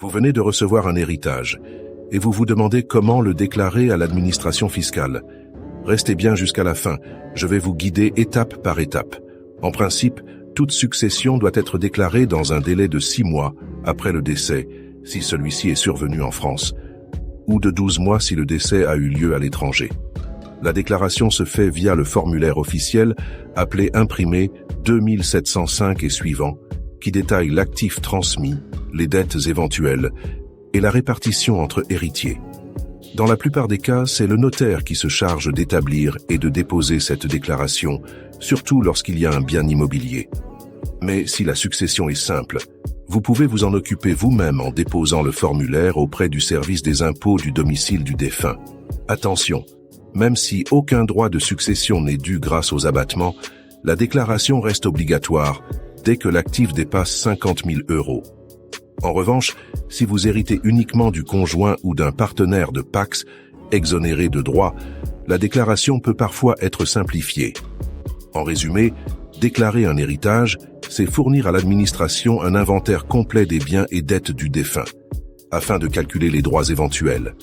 Vous venez de recevoir un héritage et vous vous demandez comment le déclarer à l'administration fiscale. Restez bien jusqu'à la fin, je vais vous guider étape par étape. En principe, toute succession doit être déclarée dans un délai de 6 mois après le décès, si celui-ci est survenu en France, ou de 12 mois si le décès a eu lieu à l'étranger. La déclaration se fait via le formulaire officiel appelé imprimé 2705 et suivant, qui détaille l'actif transmis, les dettes éventuelles et la répartition entre héritiers. Dans la plupart des cas, c'est le notaire qui se charge d'établir et de déposer cette déclaration, surtout lorsqu'il y a un bien immobilier. Mais si la succession est simple, vous pouvez vous en occuper vous-même en déposant le formulaire auprès du service des impôts du domicile du défunt. Attention, même si aucun droit de succession n'est dû grâce aux abattements, la déclaration reste obligatoire dès que l'actif dépasse 50 000 €. En revanche, si vous héritez uniquement du conjoint ou d'un partenaire de Pacs exonéré de droits, la déclaration peut parfois être simplifiée. En résumé, déclarer un héritage, c'est fournir à l'administration un inventaire complet des biens et dettes du défunt, afin de calculer les droits éventuels.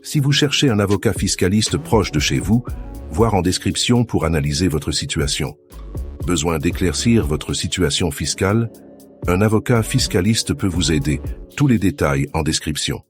Si vous cherchez un avocat fiscaliste proche de chez vous, voir en description pour analyser votre situation. Besoin d'éclaircir votre situation fiscale? Un avocat fiscaliste peut vous aider. Tous les détails en description.